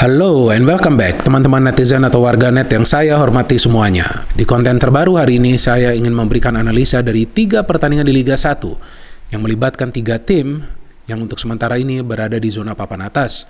Halo and welcome back teman-teman netizen atau warganet yang saya hormati semuanya. Di konten terbaru hari ini saya ingin memberikan analisa dari 3 pertandingan di Liga 1 yang melibatkan 3 tim yang untuk sementara ini berada di zona papan atas.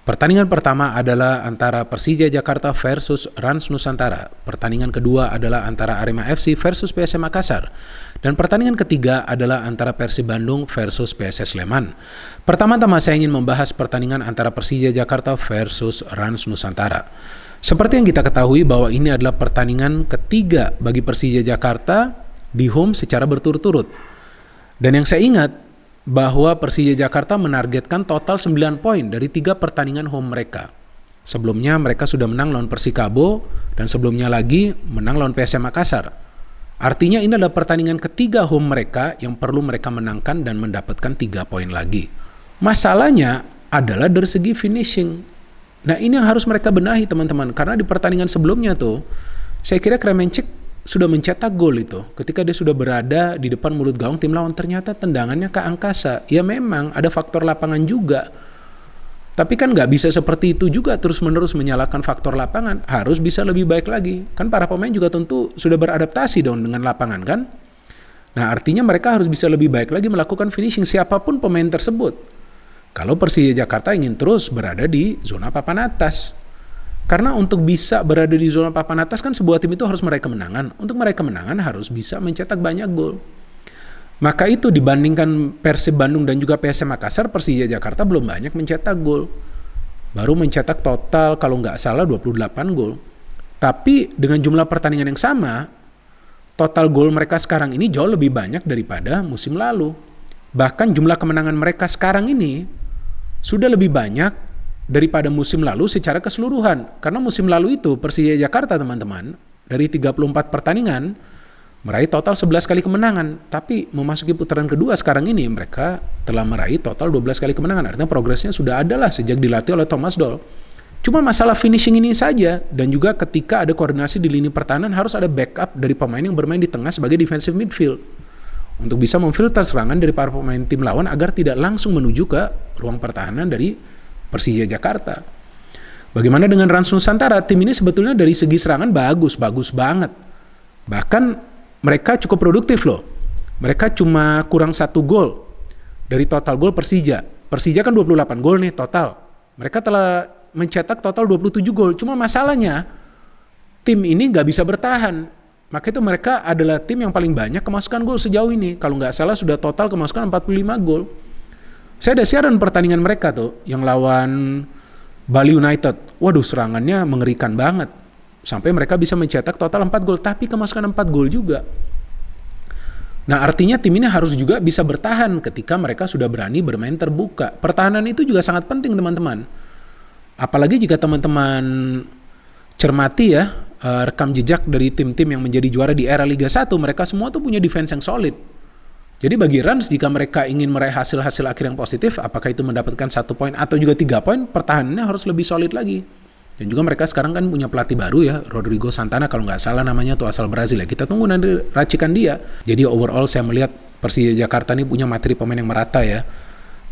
Pertandingan pertama adalah antara Persija Jakarta versus Rans Nusantara. Pertandingan kedua adalah antara Arema FC versus PSM Makassar. Dan pertandingan ketiga adalah antara Persib Bandung versus PSS Sleman. Pertama-tama saya ingin membahas pertandingan antara Persija Jakarta versus Rans Nusantara. Seperti yang kita ketahui bahwa ini adalah pertandingan ketiga bagi Persija Jakarta di home secara berturut-turut. Dan yang saya ingat bahwa Persija Jakarta menargetkan total 9 poin dari 3 pertandingan home mereka. Sebelumnya mereka sudah menang lawan Persikabo dan sebelumnya lagi menang lawan PSM Makassar. Artinya ini adalah pertandingan ketiga home mereka yang perlu mereka menangkan dan mendapatkan 3 poin lagi. Masalahnya adalah dari segi finishing. Nah ini yang harus mereka benahi teman-teman. Karena di pertandingan sebelumnya tuh, saya kira Kremenchek sudah mencetak gol itu. Ketika dia sudah berada di depan mulut gawang tim lawan, ternyata tendangannya ke angkasa. Ya memang ada faktor lapangan juga. Tapi kan nggak bisa seperti itu juga terus-menerus menyalahkan faktor lapangan. Harus bisa lebih baik lagi. Kan para pemain juga tentu sudah beradaptasi dong dengan lapangan kan. Nah artinya mereka harus bisa lebih baik lagi melakukan finishing siapapun pemain tersebut. Kalau Persija Jakarta ingin terus berada di zona papan atas. Karena untuk bisa berada di zona papan atas kan sebuah tim itu harus meraih kemenangan. Untuk meraih kemenangan harus bisa mencetak banyak gol. Maka itu dibandingkan Persib Bandung dan juga PSM Makassar, Persija Jakarta belum banyak mencetak gol. Baru mencetak total kalau nggak salah 28 gol. Tapi dengan jumlah pertandingan yang sama, total gol mereka sekarang ini jauh lebih banyak daripada musim lalu. Bahkan jumlah kemenangan mereka sekarang ini sudah lebih banyak daripada musim lalu secara keseluruhan. Karena musim lalu itu Persija Jakarta teman-teman, dari 34 pertandingan, meraih total 11 kali kemenangan. Tapi memasuki putaran kedua sekarang ini mereka telah meraih total 12 kali kemenangan. Artinya progresnya sudah ada lah sejak dilatih oleh Thomas Doll. Cuma masalah finishing ini saja. Dan juga ketika ada koordinasi di lini pertahanan harus ada backup dari pemain yang bermain di tengah sebagai defensive midfield. Untuk bisa memfilter serangan dari para pemain tim lawan agar tidak langsung menuju ke ruang pertahanan dari Persija Jakarta. Bagaimana dengan Rans Nusantara? Tim ini sebetulnya dari segi serangan bagus banget. Bahkan mereka cukup produktif loh. Mereka cuma kurang 1 gol dari total gol Persija. Persija kan 28 gol nih total. Mereka telah mencetak total 27 gol. Cuma masalahnya tim ini nggak bisa bertahan. Maka itu mereka adalah tim yang paling banyak kemasukan gol sejauh ini. Kalau nggak salah sudah total kemasukan 45 gol. Saya ada siaran pertandingan mereka tuh yang lawan Bali United. Waduh serangannya mengerikan banget. Sampai mereka bisa mencetak total 4 gol, tapi kemasukan 4 gol juga. Nah artinya tim ini harus juga bisa bertahan ketika mereka sudah berani bermain terbuka. Pertahanan itu juga sangat penting teman-teman. Apalagi jika teman-teman cermati ya, rekam jejak dari tim-tim yang menjadi juara di era Liga 1, mereka semua tuh punya defense yang solid. Jadi bagi Rans, jika mereka ingin meraih hasil-hasil akhir yang positif, apakah itu mendapatkan 1 poin atau juga 3 poin, pertahanannya harus lebih solid lagi. Dan juga mereka sekarang kan punya pelatih baru ya, Rodrigo Santana kalau nggak salah namanya tuh asal Brazil ya. Kita tunggu nanti racikan dia. Jadi overall saya melihat Persija Jakarta ini punya materi pemain yang merata ya.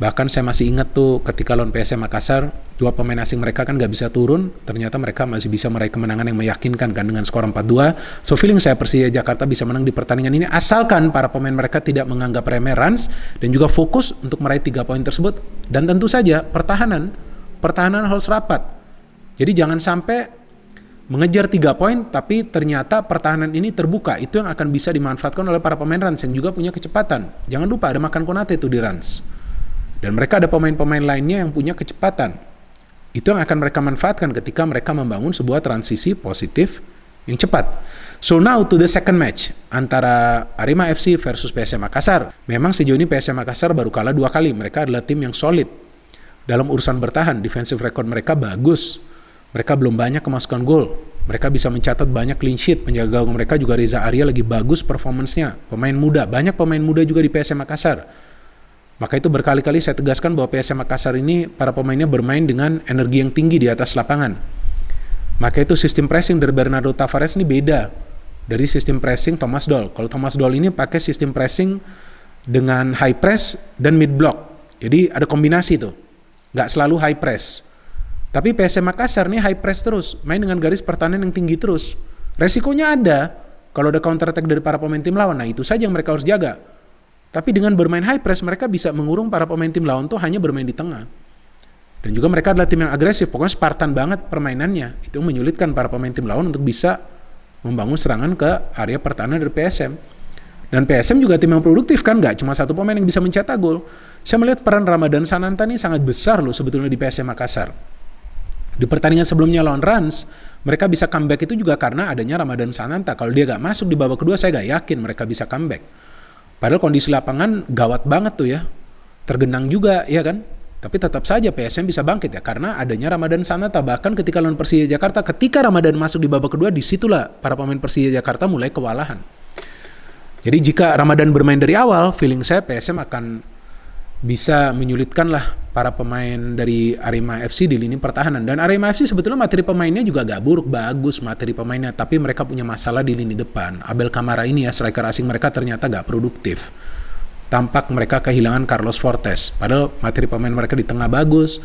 Bahkan saya masih ingat tuh ketika lawan PSM Makassar, 2 pemain asing mereka kan nggak bisa turun. Ternyata mereka masih bisa meraih kemenangan yang meyakinkan kan dengan skor 4-2. So feeling saya Persija Jakarta bisa menang di pertandingan ini asalkan para pemain mereka tidak menganggap remeh Rans dan juga fokus untuk meraih 3 poin tersebut. Dan tentu saja pertahanan harus rapat. Jadi jangan sampai mengejar 3 poin tapi ternyata pertahanan ini terbuka. Itu yang akan bisa dimanfaatkan oleh para pemain Rans yang juga punya kecepatan. Jangan lupa ada Makan Konate itu di Rans. Dan mereka ada pemain-pemain lainnya yang punya kecepatan. Itu yang akan mereka manfaatkan ketika mereka membangun sebuah transisi positif yang cepat. So now to the second match antara Arema FC versus PSM Makassar. Memang sejauh ini PSM Makassar baru kalah 2 kali. Mereka adalah tim yang solid dalam urusan bertahan. Defensive record mereka bagus. Mereka belum banyak kemasukan gol. Mereka bisa mencatat banyak clean sheet. Penjaga gawang mereka juga Reza Arya lagi bagus performance-nya. Pemain muda, banyak pemain muda juga di PSM Makassar. Maka itu berkali-kali saya tegaskan bahwa PSM Makassar ini para pemainnya bermain dengan energi yang tinggi di atas lapangan. Maka itu sistem pressing dari Bernardo Tavares ini beda dari sistem pressing Thomas Doll. Kalau Thomas Doll ini pakai sistem pressing dengan high press dan mid block. Jadi ada kombinasi tuh. Nggak selalu high press. Tapi PSM Makassar nih high press terus, main dengan garis pertahanan yang tinggi terus. Resikonya ada kalau ada counter attack dari para pemain tim lawan. Nah itu saja yang mereka harus jaga. Tapi dengan bermain high press mereka bisa mengurung para pemain tim lawan tuh hanya bermain di tengah. Dan juga mereka adalah tim yang agresif, pokoknya Spartan banget permainannya. Itu menyulitkan para pemain tim lawan untuk bisa membangun serangan ke area pertahanan dari PSM. Dan PSM juga tim yang produktif kan, nggak cuma satu pemain yang bisa mencetak gol. Saya melihat peran Ramadan Sananta ini sangat besar loh sebetulnya di PSM Makassar. Di pertandingan sebelumnya lawan Rans, mereka bisa comeback itu juga karena adanya Ramadan Sananta. Kalau dia nggak masuk di babak kedua, saya nggak yakin mereka bisa comeback. Padahal kondisi lapangan gawat banget tuh ya, tergenang juga ya kan. Tapi tetap saja PSM bisa bangkit ya karena adanya Ramadan Sananta. Bahkan ketika lawan Persija Jakarta, ketika Ramadan masuk di babak kedua, disitulah para pemain Persija Jakarta mulai kewalahan. Jadi jika Ramadan bermain dari awal, feeling saya PSM akan bisa menyulitkan lah para pemain dari Arema FC di lini pertahanan. Dan Arema FC sebetulnya materi pemainnya juga gak buruk, bagus materi pemainnya. Tapi mereka punya masalah di lini depan. Abel Kamara ini ya, striker asing mereka ternyata gak produktif. Tampak mereka kehilangan Carlos Fortes. Padahal materi pemain mereka di tengah bagus.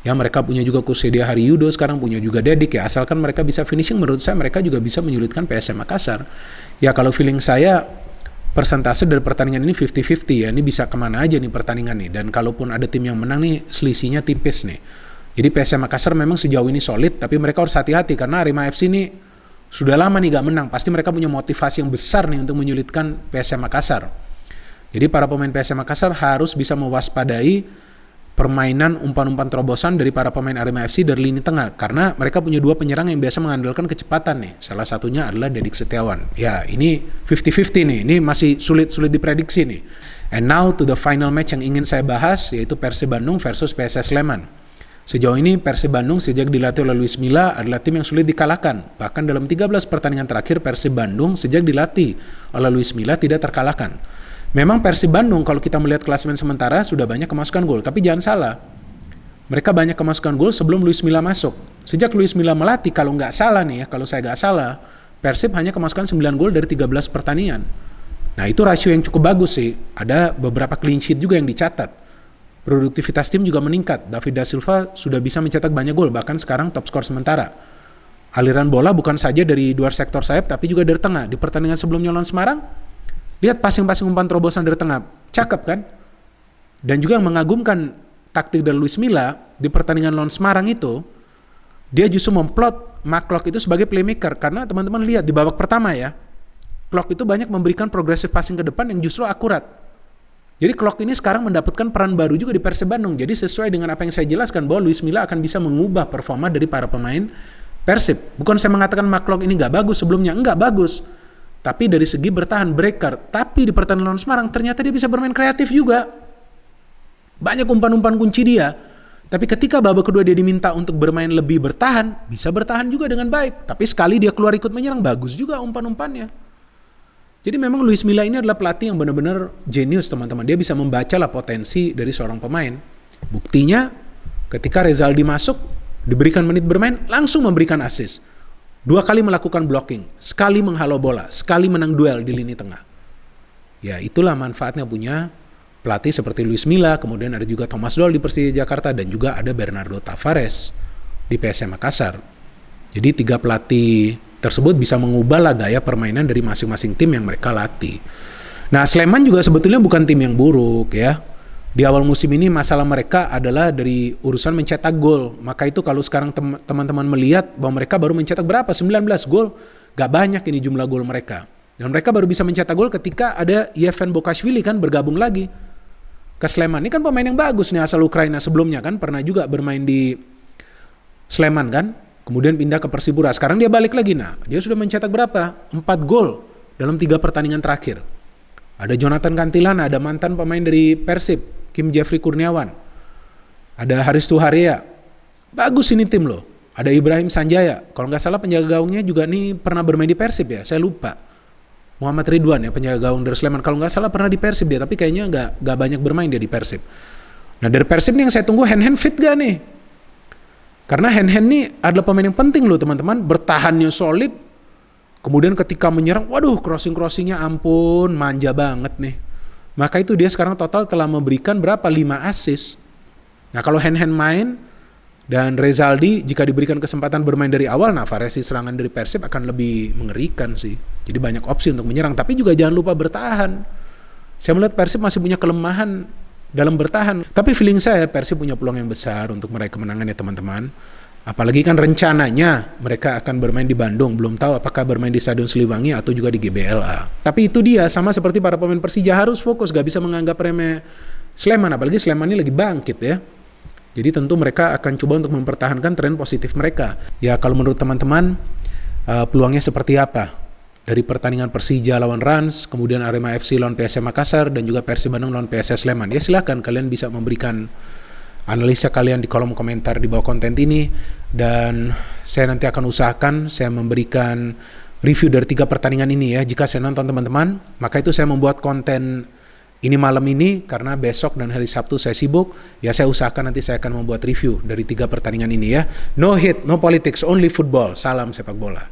Ya mereka punya juga Kussedia Haryudo, sekarang punya juga Dedik ya. Asalkan mereka bisa finishing, menurut saya mereka juga bisa menyulitkan PSM Makassar. Ya kalau feeling saya, persentase dari pertandingan ini 50-50 ya. Ini bisa kemana aja nih pertandingan nih. Dan kalaupun ada tim yang menang nih, selisihnya tipis nih. Jadi PSM Makassar memang sejauh ini solid, tapi mereka harus hati-hati karena Arema FC ini sudah lama nih gak menang. Pasti mereka punya motivasi yang besar nih untuk menyulitkan PSM Makassar. Jadi para pemain PSM Makassar harus bisa mewaspadai permainan umpan-umpan terobosan dari para pemain Arema FC dari lini tengah. Karena mereka punya dua penyerang yang biasa mengandalkan kecepatan nih. Salah satunya adalah Dedik Setiawan. Ya ini 50-50 nih, ini masih sulit diprediksi nih. And now to the final match yang ingin saya bahas, yaitu Persib Bandung versus PSS Sleman. Sejauh ini Persib Bandung sejak dilatih oleh Luis Milla adalah tim yang sulit dikalahkan. Bahkan dalam 13 pertandingan terakhir Persib Bandung sejak dilatih oleh Luis Milla tidak terkalahkan. Memang Persib Bandung kalau kita melihat klasemen sementara sudah banyak kemasukan gol, tapi jangan salah. Mereka banyak kemasukan gol sebelum Luis Milla masuk. Sejak Luis Milla melatih, kalau nggak salah nih ya, kalau saya nggak salah, Persib hanya kemasukan 9 gol dari 13 pertandingan. Nah itu rasio yang cukup bagus sih. Ada beberapa clean sheet juga yang dicatat. Produktivitas tim juga meningkat. David da Silva sudah bisa mencetak banyak gol, bahkan sekarang top skor sementara. Aliran bola bukan saja dari luar sektor sayap, tapi juga dari tengah. Di pertandingan sebelumnya lawan Semarang, lihat passing-passing umpan terobosan dari tengah, cakep kan? Dan juga yang mengagumkan taktik dari Luis Milla di pertandingan lawan Semarang itu, dia justru memplot McClough itu sebagai playmaker. Karena teman-teman lihat di babak pertama ya, Klopp itu banyak memberikan progressive passing ke depan yang justru akurat. Jadi Klopp ini sekarang mendapatkan peran baru juga di Persib Bandung. Jadi sesuai dengan apa yang saya jelaskan bahwa Luis Milla akan bisa mengubah performa dari para pemain Persib. Bukan saya mengatakan McClough ini nggak bagus sebelumnya, enggak bagus. Tapi dari segi bertahan breaker, tapi di pertandingan lawan Semarang ternyata dia bisa bermain kreatif juga. Banyak umpan-umpan kunci dia. Tapi ketika babak kedua dia diminta untuk bermain lebih bertahan, bisa bertahan juga dengan baik. Tapi sekali dia keluar ikut menyerang, bagus juga umpan-umpannya. Jadi memang Luis Milla ini adalah pelatih yang benar-benar jenius teman-teman. Dia bisa membaca lah potensi dari seorang pemain. Buktinya ketika Rezaldi masuk, diberikan menit bermain, langsung memberikan assist. 2 kali melakukan blocking, sekali menghalau bola, sekali menang duel di lini tengah. Ya itulah manfaatnya punya pelatih seperti Luis Milla, kemudian ada juga Thomas Doll di Persija Jakarta, dan juga ada Bernardo Tavares di PSM Makassar. Jadi 3 pelatih tersebut bisa mengubah lah gaya permainan dari masing-masing tim yang mereka latih. Nah Sleman juga sebetulnya bukan tim yang buruk ya. Di awal musim ini masalah mereka adalah dari urusan mencetak gol. Maka itu kalau sekarang teman-teman melihat bahwa mereka baru mencetak berapa? 19 gol. Gak banyak ini jumlah gol mereka. Dan mereka baru bisa mencetak gol ketika ada Yevan Bokashvili kan bergabung lagi ke Sleman. Ini kan pemain yang bagus nih asal Ukraina, sebelumnya kan pernah juga bermain di Sleman kan. Kemudian pindah ke Persipura. Sekarang dia balik lagi. Nah dia sudah mencetak berapa? 4 gol dalam 3 pertandingan terakhir. Ada Jonathan Cantilana, ada mantan pemain dari Persib, Kim Jeffrey Kurniawan. Ada Haris Tuharia. Bagus ini tim loh. Ada Ibrahim Sanjaya. Kalau nggak salah penjaga gawangnya juga nih pernah bermain di Persib ya. Saya lupa. Muhammad Ridwan ya penjaga gawang dari Sleman. Kalau nggak salah pernah di Persib dia. Tapi kayaknya nggak banyak bermain dia di Persib. Nah dari Persib nih yang saya tunggu Hen fit gak nih? Karena Hen nih adalah pemain yang penting loh teman-teman. Bertahannya solid. Kemudian ketika menyerang, waduh crossing-crossingnya ampun. Manja banget nih. Maka itu dia sekarang total telah memberikan berapa? 5 assist. Nah kalau Hen main Dan Rezaldi jika diberikan kesempatan bermain dari awal, nah variasi serangan dari Persib akan lebih mengerikan sih. Jadi banyak opsi untuk menyerang, tapi juga jangan lupa bertahan. Saya melihat Persib masih punya kelemahan dalam bertahan. Tapi feeling saya Persib punya peluang yang besar untuk meraih kemenangan ya teman-teman. Apalagi kan rencananya mereka akan bermain di Bandung. Belum tahu apakah bermain di Stadion Siliwangi atau juga di GBLA. Tapi itu dia, sama seperti para pemain Persija harus fokus, gak bisa menganggap remeh Sleman. Apalagi Sleman ini lagi bangkit ya. Jadi tentu mereka akan coba untuk mempertahankan tren positif mereka. Ya kalau menurut teman-teman, peluangnya seperti apa? Dari pertandingan Persija lawan Rans, kemudian Arema FC lawan PSM Makassar, dan juga Persib Bandung lawan PSS Sleman. Ya silakan kalian bisa memberikan analisa kalian di kolom komentar di bawah konten ini. Dan saya nanti akan usahakan saya memberikan review dari 3 pertandingan ini ya. Jika saya nonton teman-teman, maka itu saya membuat konten ini malam ini karena besok dan hari Sabtu saya sibuk. Ya saya usahakan nanti saya akan membuat review dari 3 pertandingan ini ya. No hate, no politics, only football. Salam sepak bola.